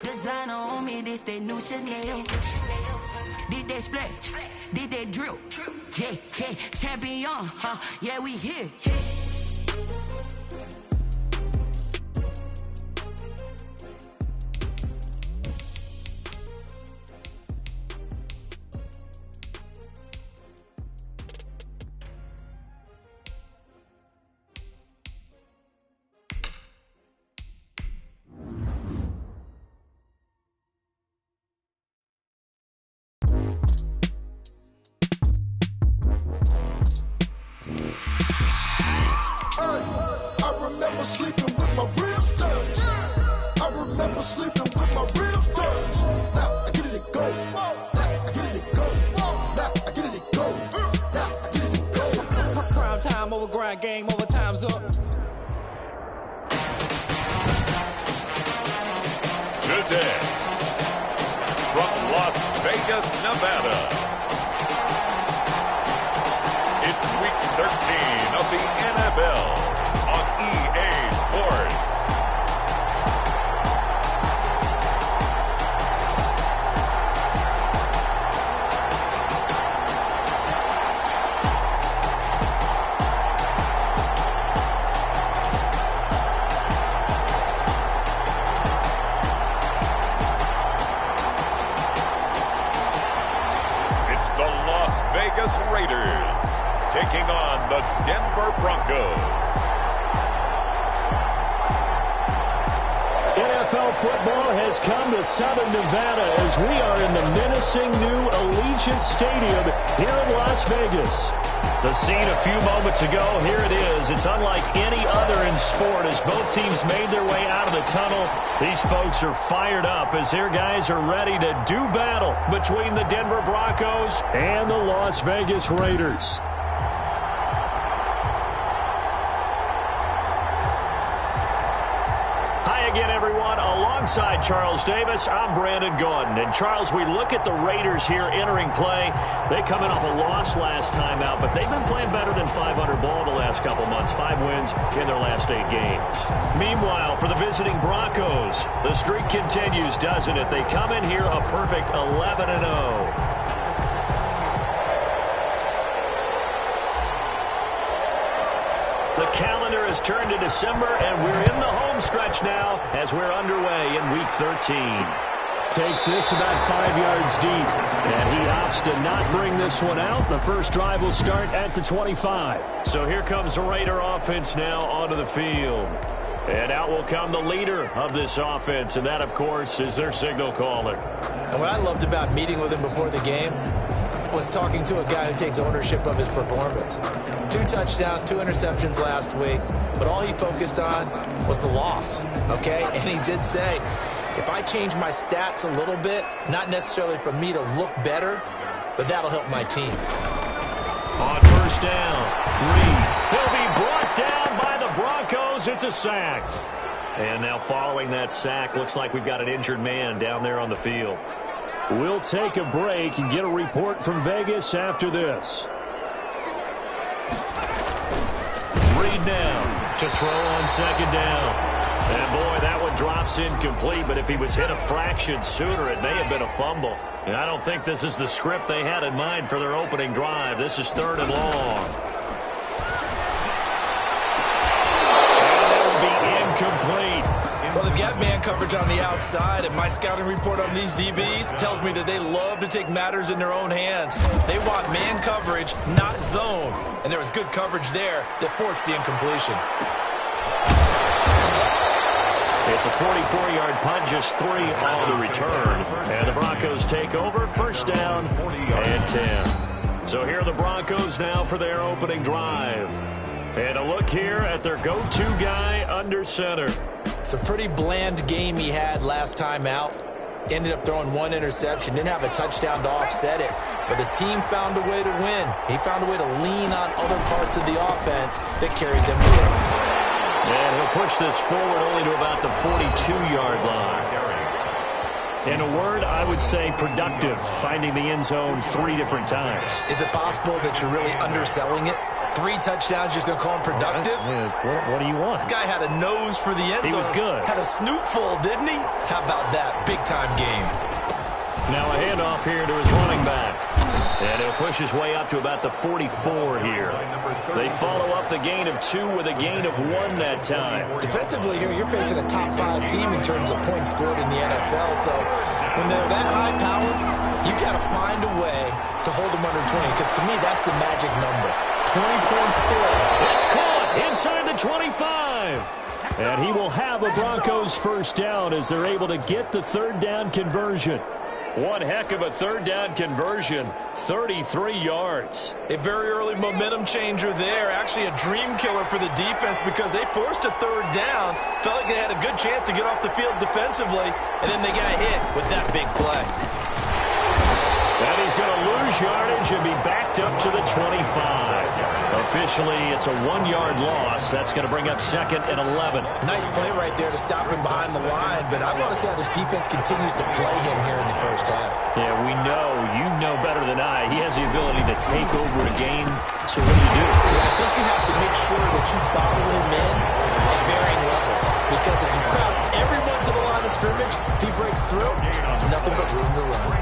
Designer on me, this that new Chanel. This that splash, this that drip. Yeah, yeah, champion, yeah, we here. Sleeping with my ribs touched. I remember sleeping with my ribs touched. Now I get it to go. Now I get it to go. Now I get it to go. Now I get it to go. Prime time over grind game, overtime's up. Today, from Las Vegas, Nevada, it's week 13 of the NFL. On EA Sports. It's the Las Vegas Raiders taking on the Denver Broncos. NFL football has come to Southern Nevada as we are in the menacing new Allegiant Stadium here in Las Vegas. The scene a few moments ago, here it is. It's unlike any other in sport as both teams made their way out of the tunnel. These folks are fired up as their guys are ready to do battle between the Denver Broncos and the Las Vegas Raiders. Again, everyone, alongside Charles Davis, I'm Brandon Gordon. And, Charles, we look at the Raiders here entering play. They coming off a loss last time out, but they've been playing better than 500 ball the last couple months. 5 wins in their last 8 games. Meanwhile, for the visiting Broncos, the streak continues, doesn't it? They come in here a perfect 11-0. The calendar has turned to December, and we're in the home stretch now as we're underway in Week 13. Takes this about 5 yards deep, and he opts to not bring this one out. The first drive will start at the 25. So here comes the Raider offense now onto the field. And out will come the leader of this offense, and that, of course, is their signal caller. And what I loved about meeting with him before the game was talking to a guy who takes ownership of his performance. 2 touchdowns, 2 interceptions last week, but all he focused on was the loss, okay? And he did say, if I change my stats a little bit, not necessarily for me to look better, but that'll help my team. On first down, Reed. He'll be brought down by the Broncos. It's a sack. And now following that sack, looks like we've got an injured man down there on the field. We'll take a break and get a report from Vegas after this. Reed now to throw on second down. And, boy, that one drops incomplete, but if he was hit a fraction sooner, it may have been a fumble. And I don't think this is the script they had in mind for their opening drive. This is 3rd and long. And that will be incomplete. Well, they've got man coverage on the outside, and my scouting report on these DBs tells me that they love to take matters in their own hands. They want man coverage, not zone. And there was good coverage there that forced the incompletion. It's a 44-yard punt, just 3 on the return. And the Broncos take over, first down and 10. So here are the Broncos now for their opening drive. And a look here at their go-to guy under center. It's a pretty bland game he had last time out. Ended up throwing 1 interception. Didn't have a touchdown to offset it. But the team found a way to win. He found a way to lean on other parts of the offense that carried them through. And he'll push this forward only to about the 42-yard line. In a word, I would say productive, finding the end zone 3 different times. Is it possible that you're really underselling it? 3 touchdowns, just going to call him productive? What do you want? This guy had a nose for the end zone. He was good. Had a snoot full, didn't he? How about that? Big-time game. Now a handoff here to his running back. And he'll push his way up to about the 44 here. They follow up the gain of 2 with a gain of 1 that time. Defensively here, you're facing a top 5 team in terms of points scored in the NFL. So when they're that high power, you got to find a way to hold them under 20. Because to me, that's the magic number. 20 points scored. It's caught inside the 25. And he will have a Broncos first down as they're able to get the third down conversion. One heck of a third down conversion, 33 yards. A very early momentum changer there. Actually a dream killer for the defense because they forced a third down. Felt like they had a good chance to get off the field defensively, and then they got hit with that big play. And he's going to lose yardage and be backed up to the 25. Officially, it's a 1-yard loss. That's going to bring up 2nd and 11. Nice play right there to stop him behind the line, but I want to see how this defense continues to play him here in the first half. Yeah, we know. You know better than I. He has the ability to take over a game. So what do you do? Yeah, I think you have to make sure that you bottle him in at varying levels. Because if you crowd everyone to the line of scrimmage, if he breaks through, there's nothing but room to run.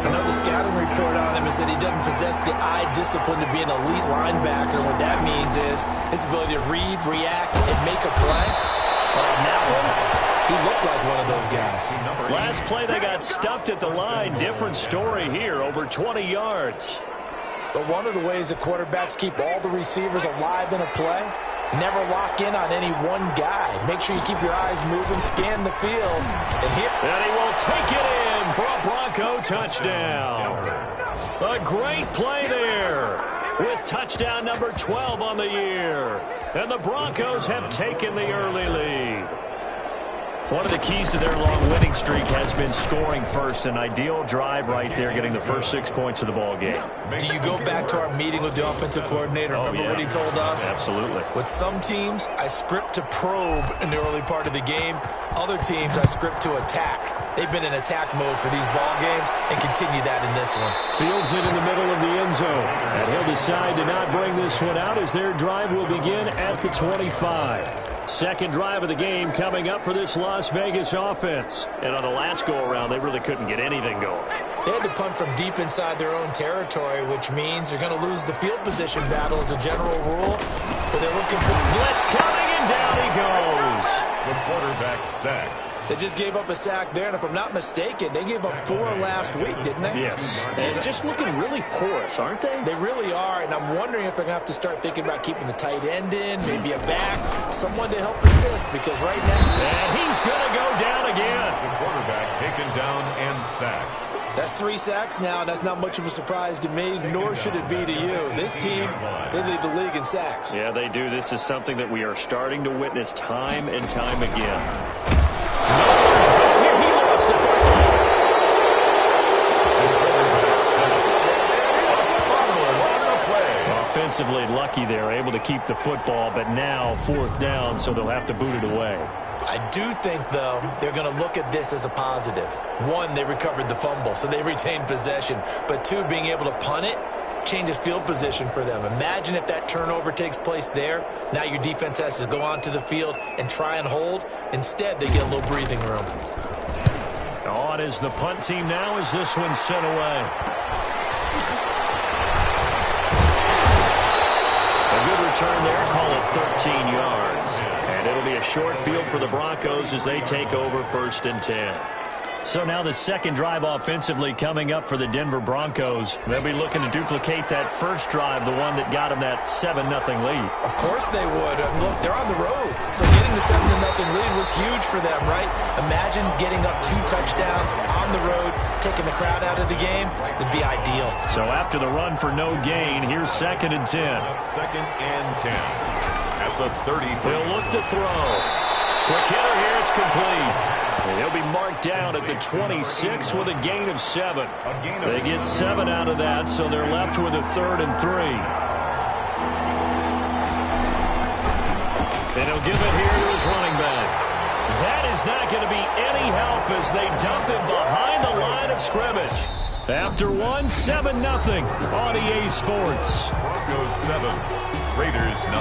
Another scouting report on him is that he doesn't possess the eye discipline to be an elite linebacker. What that means is his ability to read, react, and make a play. On that one, he looked like one of those guys. Last play, they got stuffed at the line. Different story here, over 20 yards. But one of the ways that quarterbacks keep all the receivers alive in a play, never lock in on any one guy. Make sure you keep your eyes moving, scan the field, and hit. And he will take it in for a Bronco touchdown. A great play there with touchdown number 12 on the year. And the Broncos have taken the early lead. One of the keys to their long winning streak has been scoring first. An ideal drive right there, getting the first 6 points of the ball game. Do you go back to our meeting with the offensive coordinator? Remember what he told us? Absolutely. With some teams, I script to probe in the early part of the game. Other teams, I script to attack. They've been in attack mode for these ball games and continue that in this one. Fields it in the middle of the end zone. And he'll decide to not bring this one out as their drive will begin at the 25. Second drive of the game coming up for this Las Vegas offense. And on the last go-around, they really couldn't get anything going. They had to punt from deep inside their own territory, which means they're going to lose the field position battle as a general rule. But they're looking for... Blitz coming, and down he goes. The quarterback sacked. They just gave up a sack there, and if I'm not mistaken, they gave up 4 last week, didn't they? Yes. And just looking really porous, aren't they? They really are, and I'm wondering if they're going to have to start thinking about keeping the tight end in, maybe a back, someone to help assist, because right now... And he's going to go down again. The quarterback taken down and sacked. That's 3 sacks now, and that's not much of a surprise to me, nor should it be to you. This team, they lead the league in sacks. Yeah, they do. This is something that we are starting to witness time and time again. Here he lost the football. Offensively lucky there, able to keep the football, but now 4th down, so they'll have to boot it away. I do think, though, they're going to look at this as a positive. 1, they recovered the fumble, so they retained possession. But 2, being able to punt it changes field position for them. Imagine if that turnover takes place there. Now your defense has to go onto the field and try and hold. Instead, they get a little breathing room. On is the punt team now as this one's sent away. A good return there, call it 13 yards. And it'll be a short field for the Broncos as they take over 1st and 10. So now the second drive offensively coming up for the Denver Broncos. They'll be looking to duplicate that first drive, the one that got them that 7-0 lead. Of course they would. Look, they're on the road. So getting the 7-0 lead was huge for them, right? Imagine getting up 2 touchdowns on the road, taking the crowd out of the game. It'd be ideal. So after the run for no gain, here's 2nd and 10. 2nd and 10. At the 30. They'll look to throw. Quick hitter here, it's complete. And he'll be marked down at the 26 with a gain of 7. They get 7 out of that, so they're left with a 3rd and 3. And he'll give it here to his running back. That is not going to be any help as they dump him behind the line of scrimmage. After one, 7-0 on EA Sports. Broncos 7, Raiders 0.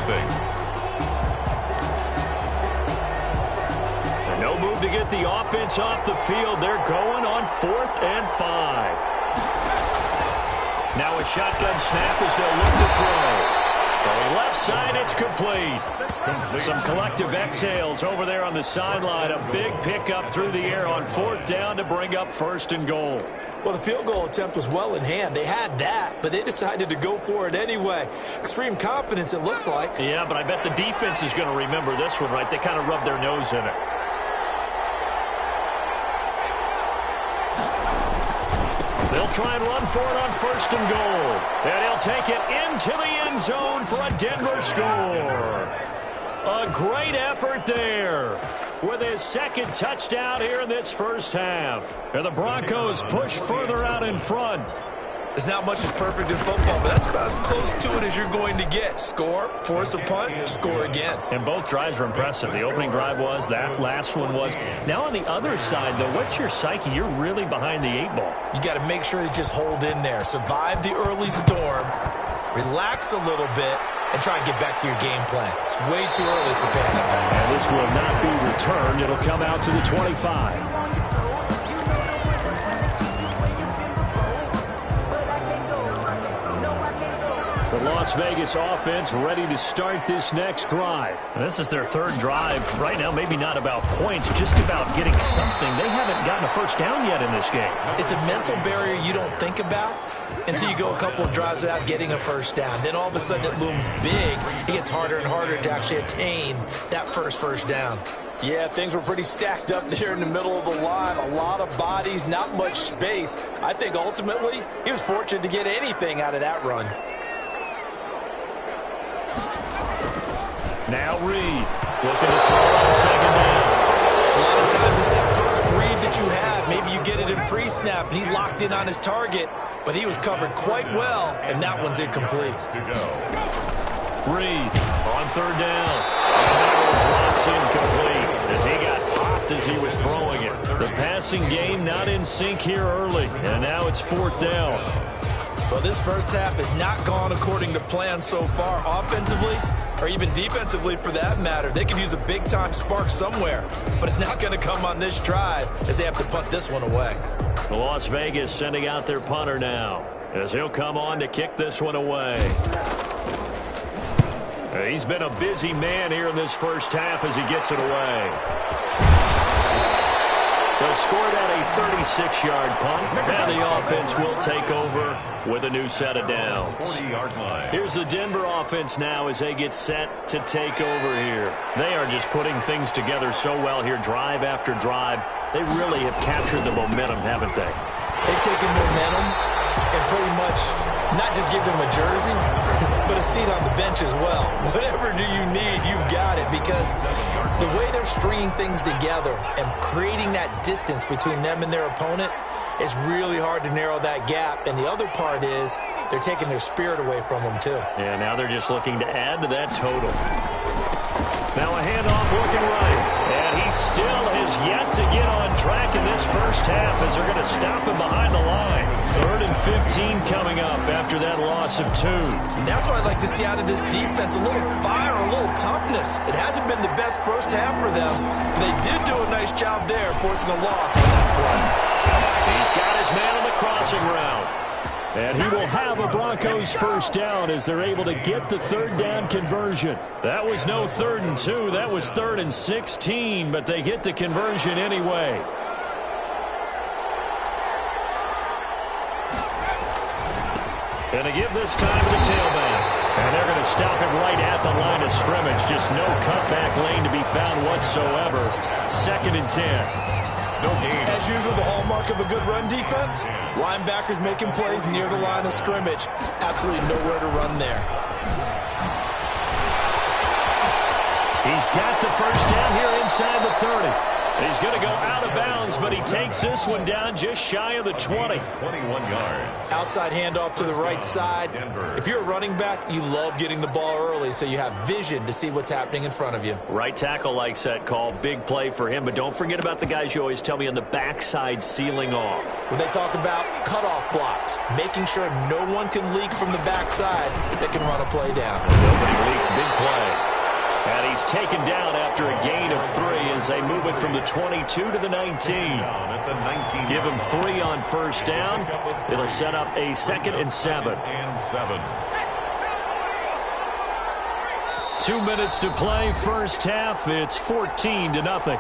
No move to get the offense off the field. They're going on 4th and 5. Now a shotgun snap as they'll look to throw. So left side, it's complete. Some collective exhales over there on the sideline. A big pickup through the air on 4th down to bring up 1st and goal. Well, the field goal attempt was well in hand. They had that, but they decided to go for it anyway. Extreme confidence, it looks like. Yeah, but I bet the defense is going to remember this one, right? They kind of rubbed their nose in it. They'll try and run for it on 1st and goal. And he'll take it into the end zone for a Denver score. A great effort there with his 2nd touchdown here in this first half. And the Broncos push further out in front. There's not much that's perfect in football, but that's about as close to it as you're going to get. Score, force a punt, score again. And both drives were impressive. The opening drive was, that last one was. Now on the other side, though, what's your psyche? You're really behind the 8 ball. You got to make sure you just hold in there. Survive the early storm, relax a little bit, and try and get back to your game plan. It's way too early for panic. And this will not be returned. It'll come out to the 25. The Las Vegas offense ready to start this next drive. This is their 3rd drive. Right now, maybe not about points, just about getting something. They haven't gotten a first down yet in this game. It's a mental barrier you don't think about until you go a couple of drives without getting a first down. Then all of a sudden it looms big. It gets harder and harder to actually attain that first down. Yeah, things were pretty stacked up there in the middle of the line. A lot of bodies, not much space. I think ultimately he was fortunate to get anything out of that run. Now Reed looking to throw on 2nd down. A lot of times it's that first read that you have. Maybe you get it in pre-snap and he locked in on his target, but he was covered quite well, and that one's incomplete. Reed on 3rd down. And that one drops incomplete as he got popped as he was throwing it. The passing game not in sync here early, and now it's 4th down. Well, this first half has not gone according to plan so far offensively, or even defensively for that matter. They could use a big-time spark somewhere, but it's not going to come on this drive as they have to punt this one away. Las Vegas sending out their punter now as he'll come on to kick this one away. He's been a busy man here in this first half as he gets it away. They'll score that a 36-yard punt, and the offense will take over with a new set of downs. 40-yard line. Here's the Denver offense now as they get set to take over here. They are just putting things together so well here, drive after drive. They really have captured the momentum, haven't they? They've taken momentum and pretty much not just give them a jersey, but a seat on the bench as well. Whatever do you need, you've got it, because the way they're stringing things together and creating that distance between them and their opponent, it's really hard to narrow that gap. And the other part is they're taking their spirit away from them, too. Yeah, now they're just looking to add to that total. Now a handoff looking right. And he still has yet to get on track in this first half as they're going to stop him behind the line. 3rd and 15 coming up after that loss of 2. And that's what I'd like to see out of this defense, a little fire, a little toughness. It hasn't been the best first half for them. They did do a nice job there forcing a loss on that play. He's got his man on the crossing route. And he will have a Broncos first down as they're able to get the 3rd down conversion. That was no 3rd and 2. That was 3rd and 16, but they get the conversion anyway. And they give this time to the tailback. And they're going to stop it right at the line of scrimmage. Just no cutback lane to be found whatsoever. 2nd and 10. No gain. As usual, the hallmark of a good run defense, linebackers making plays near the line of scrimmage. Absolutely nowhere to run there. He's got the first down here inside the 30. He's going to go out of bounds, but he takes this one down just shy of the 20. 21 yards. Outside handoff to the right side. If you're a running back, you love getting the ball early so you have vision to see what's happening in front of you. Right tackle likes that call. Big play for him, but don't forget about the guys you always tell me on the backside sealing off. When they talk about cutoff blocks, making sure no one can leak from the backside that can run a play down. Nobody leaked. Big play. And he's taken down after a gain of 3 as they move it from the 22 to the 19. Give him 3 on first down. It'll set up a 2nd and 7. 2 minutes to play, first half. It's 14-0.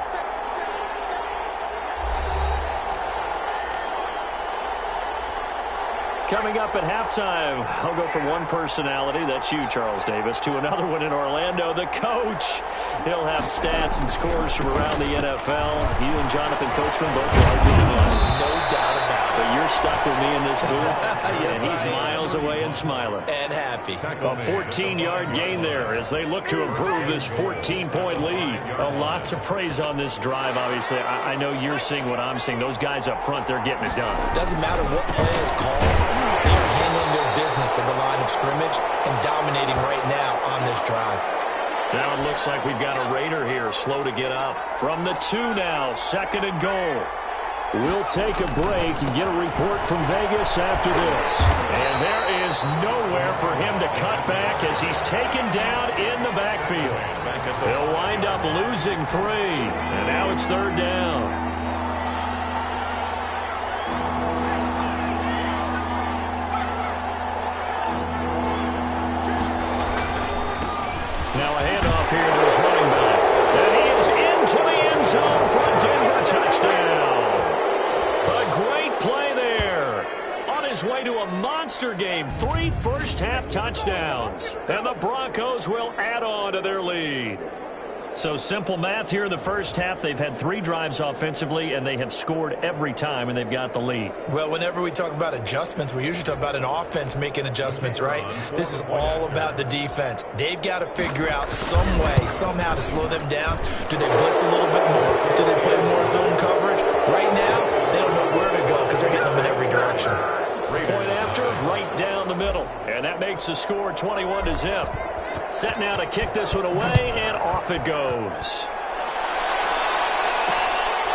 Coming up at halftime, I'll go from one personality, that's you, Charles Davis, to another one in Orlando, the coach. He'll have stats and scores from around the NFL. You and Jonathan Coachman both larger than life. No doubt about it. But you're stuck with me in this booth, Yes, and he's miles away and smiling. And happy. A 14-yard gain there as they look to improve this 14-point lead. A lot to praise on this drive, obviously. I know you're seeing what I'm seeing. Those guys up front, they're getting it done. Doesn't matter what play is called. They are handling their business at the line of scrimmage and dominating right now on this drive. Now it looks like we've got a Raider here, slow to get up. From the 2 now, 2nd and goal. We'll take a break and get a report from Vegas after this. And there is nowhere for him to cut back as he's taken down in the backfield. He'll wind up losing 3, and now it's 3rd down. Now a handoff here to his running back. And he is into the end zone for a Denver touchdown. A great play there. On his way to a monster game. 3 first-half touchdowns. And the Broncos will add on to their lead. So simple math here in the first half. They've had 3 drives offensively, and they have scored every time, and they've got the lead. Well, whenever we talk about adjustments, we usually talk about an offense making adjustments, right? This is all about the defense. They've got to figure out some way, somehow to slow them down. Do they blitz a little bit more? Do they play more zone coverage? Right now, they don't know where to go because they're hitting them in every direction. Point after, right down the middle. And that makes the score 21-0. Set now to kick this one away, and off it goes.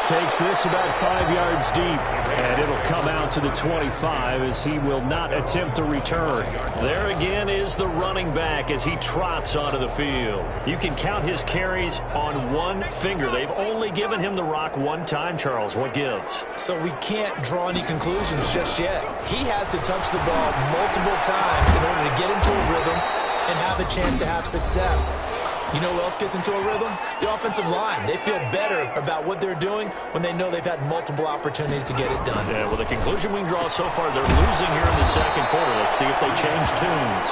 Takes this about 5 yards deep, and it'll come out to the 25 as he will not attempt a return. There again is the running back as he trots onto the field. You can count his carries on one finger. They've only given him the rock one time, Charles. What gives? So we can't draw any conclusions just yet. He has to touch the ball multiple times in order to get into a rhythm and have a chance to have success. You know who else gets into a rhythm? The offensive line. They feel better about what they're doing when they know they've had multiple opportunities to get it done. Yeah, well, the conclusion we can draw so far, they're losing here in the second quarter. Let's see if they change tunes.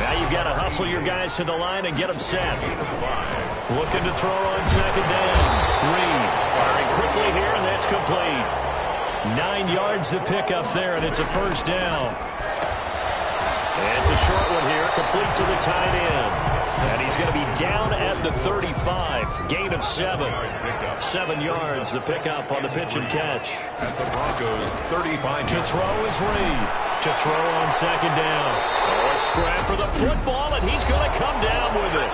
Now you've got to hustle your guys to the line and get them set. Looking to throw on 2nd down. Reed firing quickly here, and that's complete. 9 yards to pick up there, and it's a first down. And it's a short one here, complete to the tight end. And he's going to be down at the 35. Gain of 7. 7 yards, the pickup on the pitch and catch. At the Broncos, 35. To throw is Reed. To throw on 2nd down. Oh, a scrap for the football, and he's going to come down with it.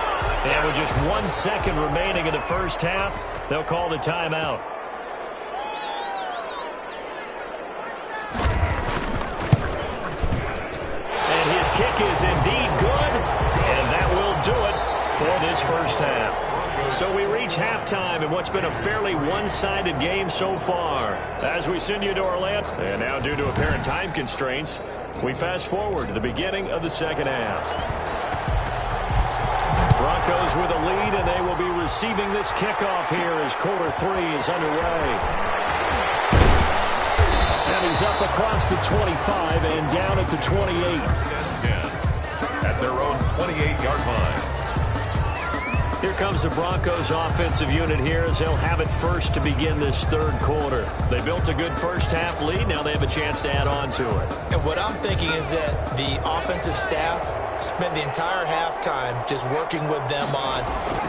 And with just 1 second remaining in the first half, they'll call the timeout. And his kick is indeed good, and that will do it for this first half. So we reach halftime in what's been a fairly one-sided game so far. As we send you to Orlando, and now due to apparent time constraints, we fast forward to the beginning of the second half. Broncos with a lead, and they will be receiving this kickoff here as quarter 3 is underway. And he's up across the 25 and down at the 28. At their own 28-yard line. Here comes the Broncos offensive unit here as they'll have it first to begin this third quarter. They built a good first half lead. Now they have a chance to add on to it. And what I'm thinking is that the offensive staff spent the entire halftime just working with them on,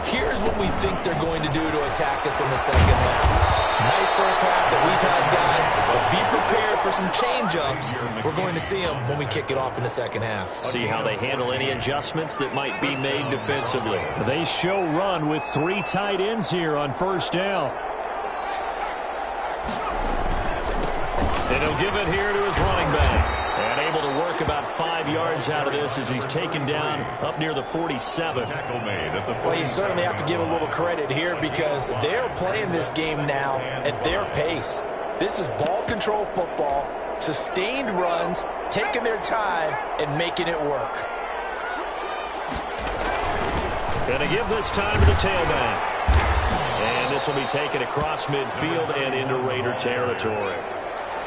here's what we think they're going to do to attack us in the second half. Nice first half that we've had, guys, but be prepared for some change-ups. We're going to see them when we kick it off in the second half. See how they handle any adjustments that might be made defensively. They show run with 3 tight ends here on first down. And he'll give it here to his running back. And able to work about 5 yards out of this as he's taken down up near the 47. Well, you certainly have to give a little credit here because they're playing this game now at their pace. This is ball control football, sustained runs, taking their time, and making it work. Going to give this time to the tailback. And this will be taken across midfield and into Raider territory.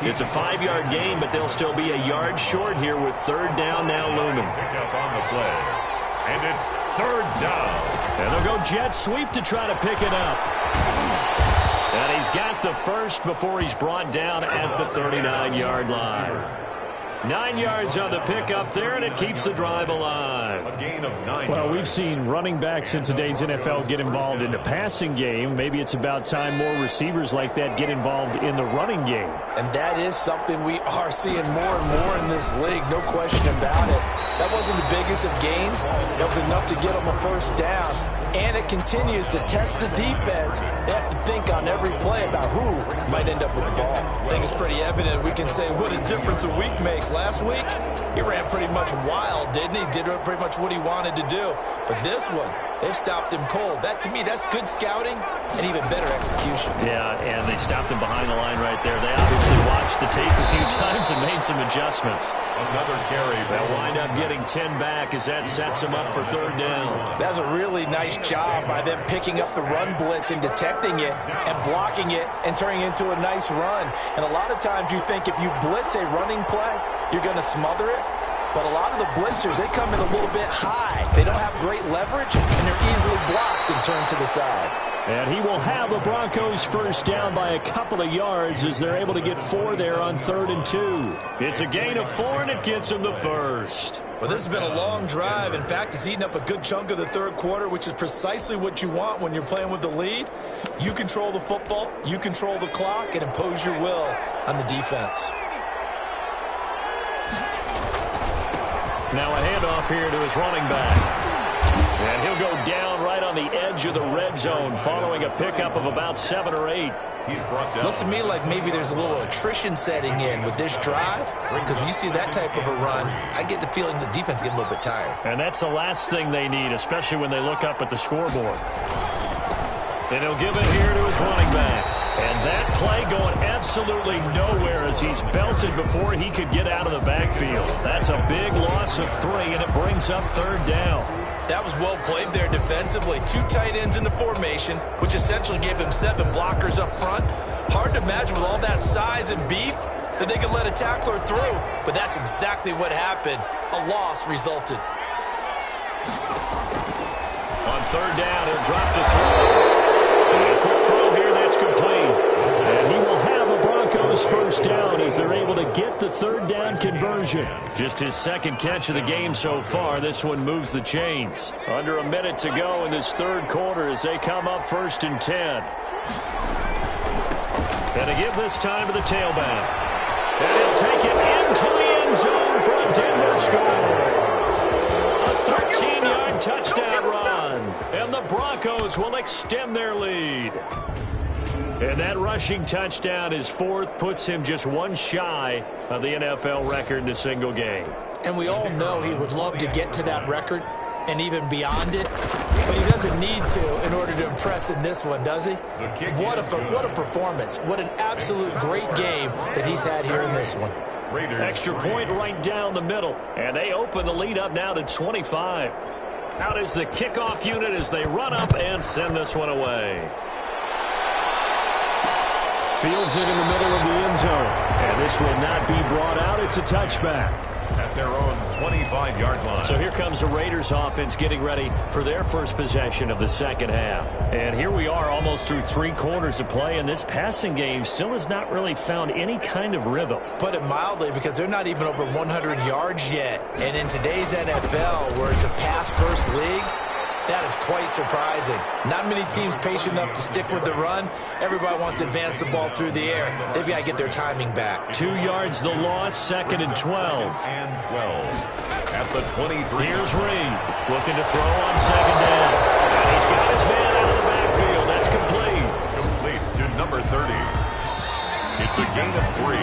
It's a 5-yard gain, but they'll still be a yard short here with third down now looming. Pick up on the play. And it's third down. And they'll go jet sweep to try to pick it up. And he's got the first before he's brought down at the 39-yard line. 9 yards on the pickup there, and it keeps the drive alive. A gain of 9. Well, we've seen running backs in today's NFL get involved in the passing game. Maybe it's about time more receivers like that get involved in the running game. And that is something we are seeing more and more in this league, no question about it. That wasn't the biggest of gains. That was enough to get them a first down. And it continues to test the defense. They have to think on every play about who might end up with the ball. I think it's pretty evident. We can say what a difference a week makes. Last week, he ran pretty much wild, didn't he? Did pretty much what he wanted to do. But this one, they've stopped him cold. That, to me, that's good scouting and even better execution. Yeah, and they stopped him behind the line right there. They obviously watched the tape a few times and made some adjustments. Another carry. They'll wind up getting 10 back as that sets them up for third down. That's a really nice job by them picking up the run blitz and detecting it and blocking it and turning it into a nice run. And a lot of times you think if you blitz a running play, you're going to smother it. But a lot of the blitzers, they come in a little bit high. They don't have great leverage, and they're easily blocked and turned to the side. And he will have the Broncos first down by a couple of yards as they're able to get 4 there on 3rd and 2. It's a gain of 4, and it gets him the first. Well, this has been a long drive. In fact, it's eaten up a good chunk of the third quarter, which is precisely what you want when you're playing with the lead. You control the football, you control the clock, and impose your will on the defense. Now a handoff here to his running back. And he'll go down right on the edge of the red zone following a pickup of about 7 or 8. He's brought down. Looks to me like maybe there's a little attrition setting in with this drive, because when you see that type of a run, I get the feeling the defense getting a little bit tired. And that's the last thing they need, especially when they look up at the scoreboard. And he'll give it here to his running back. And that play going absolutely nowhere as he's belted before he could get out of the backfield. That's a big loss of 3, and it brings up third down. That was well played there defensively. 2 tight ends in the formation, which essentially gave him 7 blockers up front. Hard to imagine with all that size and beef that they could let a tackler through. But that's exactly what happened. A loss resulted. On third down, he'll drop to throw. And a quick throw here, that's complete. And he will have a Broncos first down as they're able to get the third down conversion. Just his second catch of the game so far. This one moves the chains. Under a minute to go in this third quarter as they come up 1st and 10. And to give this time to the tailback. And he'll take it into the end zone for a Denver score. A 13-yard touchdown run. And the Broncos will extend their lead. And that rushing touchdown, his 4th, puts him just 1 shy of the NFL record in a single game. And we all know he would love to get to that record and even beyond it, but he doesn't need to in order to impress in this one, does he? What a performance. What an absolute great game that he's had here in this one. Extra point right down the middle, and they open the lead up now to 25. Out is the kickoff unit as they run up and send this one away. Fields it in the middle of the end zone. And this will not be brought out. It's a touchback. at their own 25-yard line. So here comes the Raiders offense getting ready for their first possession of the second half. And here we are almost through 3 quarters of play, and this passing game still has not really found any kind of rhythm. Put it mildly, because they're not even over 100 yards yet. And in today's NFL, where it's a pass-first league, that is quite surprising. Not many teams patient enough to stick with the run. Everybody wants to advance the ball through the air. They've got to get their timing back. 2 yards the loss, 2nd and 12. And 12 at the 23. Here's Reed looking to throw on 2nd down. And he's got his man out of the backfield. That's complete. Complete to number 30. It's a gain of 3.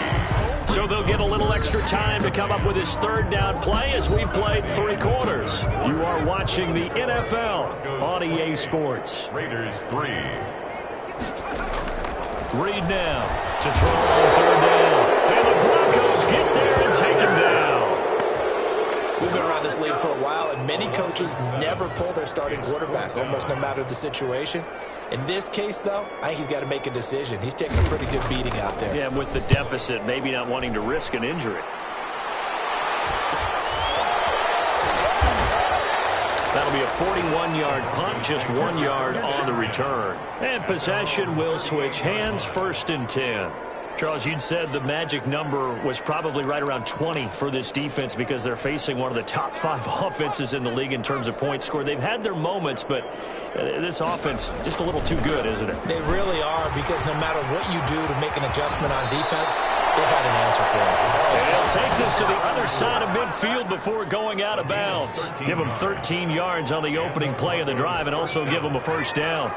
So they'll get a little extra time to come up with his 3rd down play as we've played 3 quarters. You are watching the NFL on EA Sports. Raiders 3. Reed now to throw on 3rd down. And the Broncos get there and take him down. We've been around this league for a while, and many coaches never pull their starting quarterback, almost no matter the situation. In this case, though, I think he's got to make a decision. He's taking a pretty good beating out there. Yeah, with the deficit, maybe not wanting to risk an injury. That'll be a 41-yard punt, just 1 yard on the return. And possession will switch hands, 1st and 10. Charles, you'd said the magic number was probably right around 20 for this defense because they're facing one of the top 5 offenses in the league in terms of points scored. They've had their moments, but this offense just a little too good, isn't it? They really are, because no matter what you do to make an adjustment on defense, they've had an answer for it. And they'll take this to the other side of midfield before going out of bounds. Give them 13 yards on the opening play of the drive and also give them a 1st down.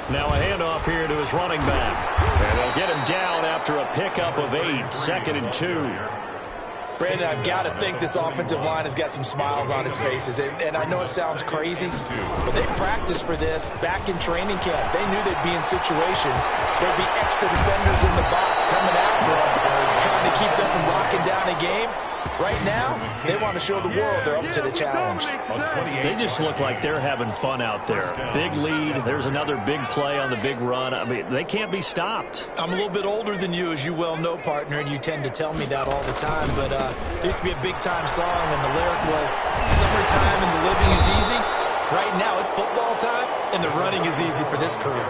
Now a handoff here to his running back. And they'll get him down after a pickup of 8, 2nd and 2. Brandon, I've got to think this offensive line has got some smiles on its faces. And I know it sounds crazy, but they practiced for this back in training camp. They knew they'd be in situations where there'd be extra defenders in the box coming after them, trying to keep them from locking down a game. Right now, they want to show the world they're up to the challenge. They just look like they're having fun out there. Big lead. There's another big play on the big run. I mean, they can't be stopped. I'm a little bit older than you, as you well know, partner, and you tend to tell me that all the time. But there used to be a big-time song, and the lyric was, "Summertime and the living is easy." Right now, it's football time, and the running is easy for this crew.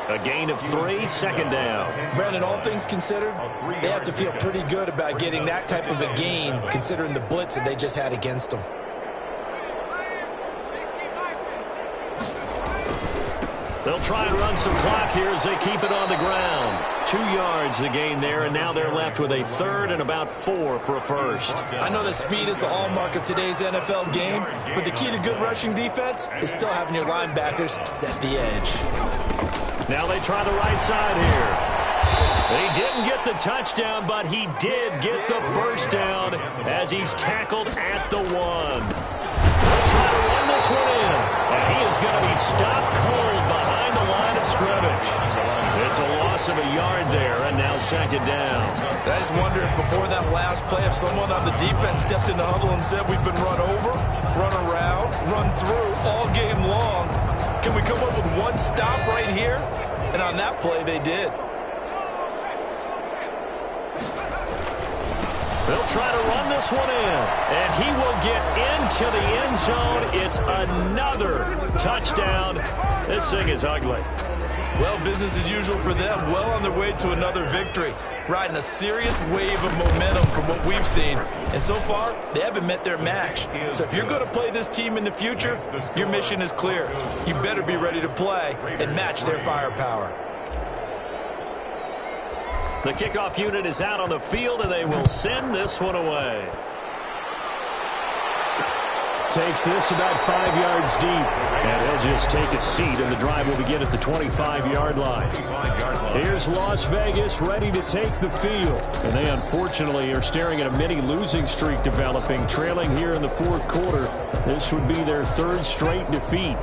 A gain of 3, 2nd down. Brandon, all things considered, they have to feel pretty good about getting that type of a gain, considering the blitz that they just had against them. They'll try and run some clock here as they keep it on the ground. 2 yards the gain there, and now they're left with a 3rd and about 4 for a 1st. I know that speed is the hallmark of today's NFL game, but the key to good rushing defense is still having your linebackers set the edge. Now they try the right side here. He didn't get the touchdown, but he did get the 1st down as he's tackled at the 1. They'll try to run this one in, and he is going to be stopped cold behind the line of scrimmage. It's a loss of a yard there, and now 2nd down. I just wonder if before that last play, if someone on the defense stepped in the huddle and said, "We've been run over, run around, run through all game long. Can we come up with one stop right here?" And on that play, they did. They'll try to run this one in, and he will get into the end zone. It's another touchdown. This thing is ugly. Well, business as usual for them. Well on their way to another victory. Riding a serious wave of momentum from what we've seen. And so far, they haven't met their match. So if you're going to play this team in the future, your mission is clear. You better be ready to play and match their firepower. The kickoff unit is out on the field, and they will send this one away. Takes this about 5 yards deep, and he'll just take a seat, and the drive will begin at the 25-yard line. Here's Las Vegas ready to take the field, and they unfortunately are staring at a mini losing streak developing, trailing here in the 4th quarter. This would be their 3rd straight defeat.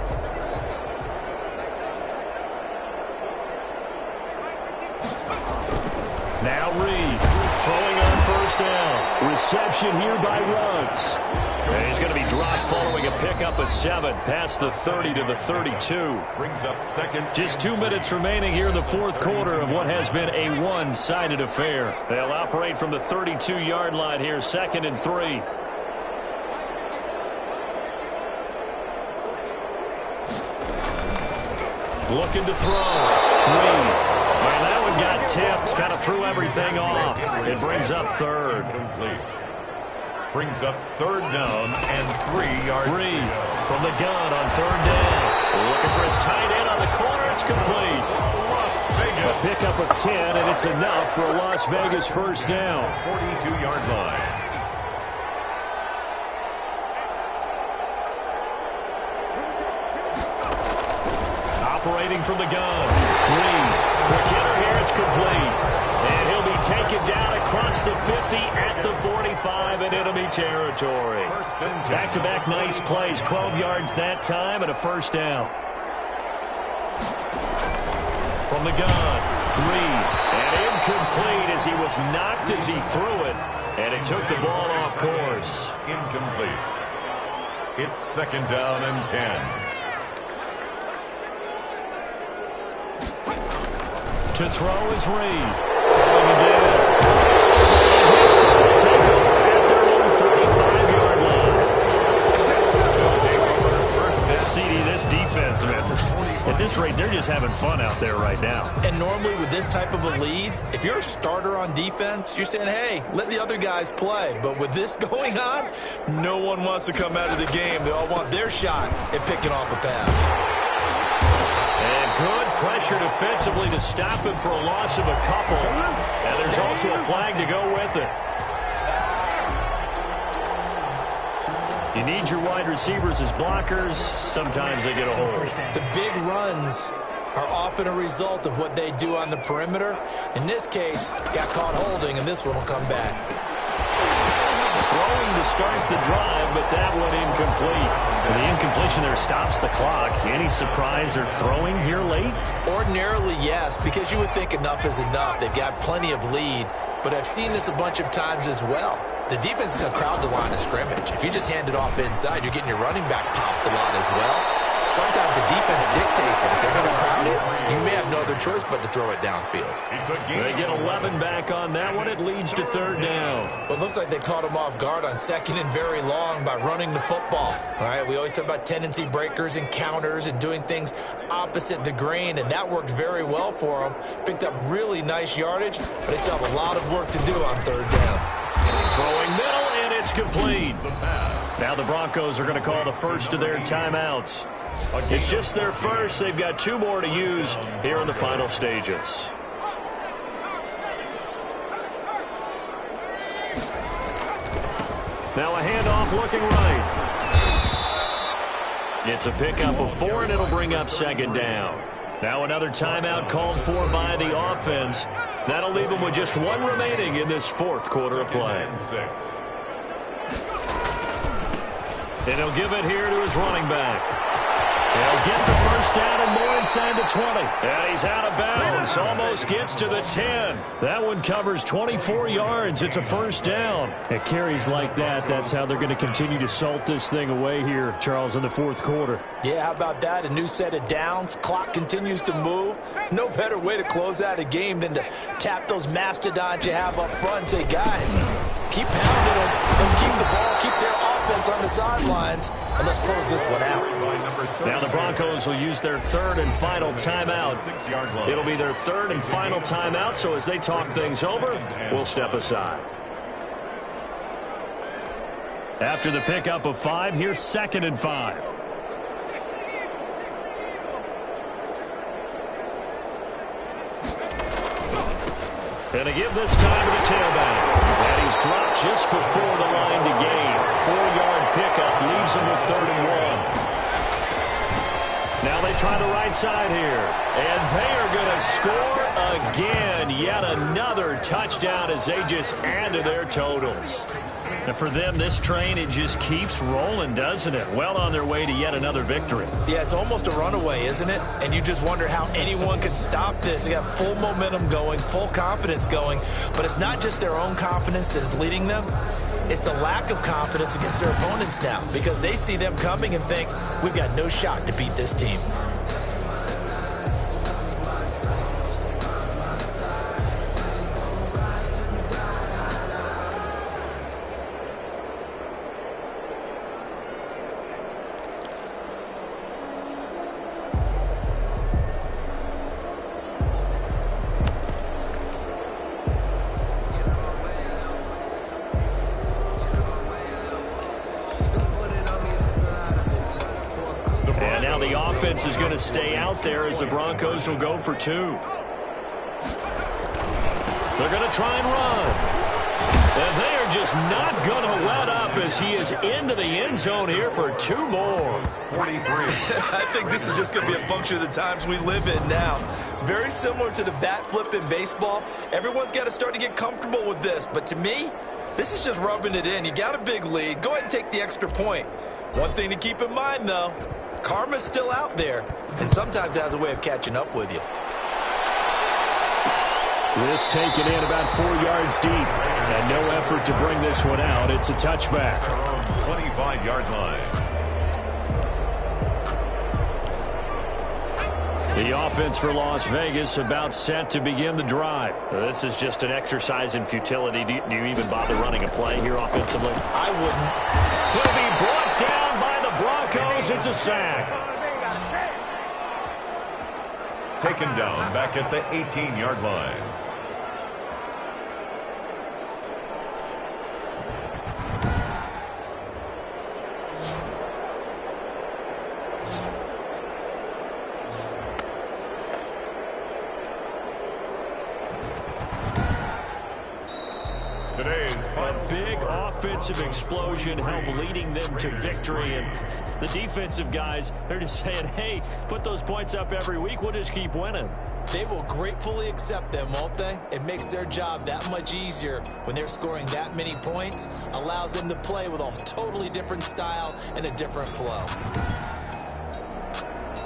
Now Reed throwing on 1st down. Reception here by Ruggs. And he's going to be dropped following a pickup of of 7, past the 30 to the 32. Brings up second. Just 2 minutes remaining here in the fourth quarter of what has been a one-sided affair. They'll operate from the 32-yard line here, 2nd and 3. Looking to throw. Reed. Well, that one got tipped. Kind of threw everything off. It brings up 3rd. Complete. Brings up 3rd down and 3 yards. Reed from the gun on 3rd down. Looking for his tight end on the corner. It's complete. Las Vegas. A pickup of 10, and it's enough for a Las Vegas first down. 42-yard line. Operating from the gun. Reed. Quick hitter here. It's complete. And he'll be taken down across the 50 at the 45 in enemy territory. Back-to-back nice plays. 12 yards that time and a first down. From the gun. Reed. And incomplete as he was knocked as he threw it. And it took the ball off course. Incomplete. It's 2nd down and 10. To throw is Reed. Throwing again. He's going to take over at their own 45-yard line. CD, this defense, man, at this rate, they're just having fun out there right now. And normally with this type of a lead, if you're a starter on defense, you're saying, hey, let the other guys play. But with this going on, no one wants to come out of the game. They all want their shot at picking off a pass. And good pressure defensively to stop him for a loss of a couple. And there's also a flag to go with it. You need your wide receivers as blockers. Sometimes they get a hold. The big runs are often a result of what they do on the perimeter. In this case, got caught holding, and this one will come back. Throwing to start the drive, but that one incomplete. And the incompletion there stops the clock. Any surprise they're throwing here late? Ordinarily, yes, because you would think enough is enough. They've got plenty of lead, but I've seen this a bunch of times as well. The defense is going to crowd the line of scrimmage. If you just hand it off inside, you're getting your running back popped a lot as well. Sometimes the defense dictates it. If they're going to crowd it, you may have no other choice but to throw it downfield. They get 11 back on that one. It leads to 3rd down. Well, it looks like they caught him off guard on 2nd and very long by running the football. All right, we always talk about tendency breakers and counters and doing things opposite the grain, and that worked very well for them. Picked up really nice yardage, but they still have a lot of work to do on 3rd down. Throwing middle, and it's complete. Now the Broncos are going to call the first of their timeouts. It's just their first. They've got 2 more to use here in the final stages. Now a handoff looking right. It's a pickup of 4, and it'll bring up 2nd down. Now another timeout called for by the offense. That'll leave them with just 1 remaining in this 4th quarter of play. And he'll give it here to his running back. He'll get the first down and more inside the 20. And he's out of bounds. Almost gets to the 10. That one covers 24 yards. It's a first down. At carries like that, that's how they're going to continue to salt this thing away here, Charles, in the 4th quarter. Yeah, how about that? A new set of downs. Clock continues to move. No better way to close out a game than to tap those mastodons you have up front and say, guys, keep pounding them. Let's keep the ball, keep their offense on the sidelines, and let's close this one out. Now the Broncos will use their 3rd and final timeout. It'll be their 3rd and final timeout, so as they talk things over, we'll step aside. After the pickup of 5, here's 2nd and 5. And a give this time to the tailback. And he's dropped just before the line to gain. 4-yard pickup leaves him with 3rd and 1. Now they try the right side here. And they are going to score again. Yet another touchdown as they just add to their totals. And for them, this train, it just keeps rolling, doesn't it? Well on their way to yet another victory. Yeah, it's almost a runaway, isn't it? And you just wonder how anyone could stop this. They got full momentum going, full confidence going. But it's not just their own confidence that's leading them. It's the lack of confidence against their opponents now because they see them coming and think, we've got no shot to beat this team. The offense is going to stay out there as the Broncos will go for 2. They're going to try and run. And they are just not going to let up as he is into the end zone here for 2 more. 43. I think this is just going to be a function of the times we live in now. Very similar to the bat flip in baseball. Everyone's got to start to get comfortable with this. But to me, this is just rubbing it in. You got a big lead. Go ahead and take the extra point. One thing to keep in mind, though, karma's still out there, and sometimes it has a way of catching up with you. This taken in about 4 yards deep, and no effort to bring this one out. It's a touchback. 25-yard line. The offense for Las Vegas about set to begin the drive. This is just an exercise in futility. Do you even bother running a play here offensively? I wouldn't. He'll be brought down by the Broncos. It's a sack. Taken down back at the 18-yard line. A big offensive explosion helped leading them to victory. And the defensive guys, they're just saying, hey, put those points up every week. We'll just keep winning. They will gratefully accept them, won't they? It makes their job that much easier when they're scoring that many points. Allows them to play with a totally different style and a different flow.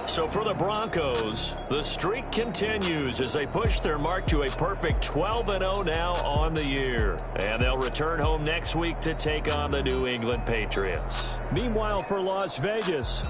So for the Broncos, the streak continues as they push their mark to a perfect 12-0 now on the year. And they'll return home next week to take on the New England Patriots. Meanwhile, for Las Vegas,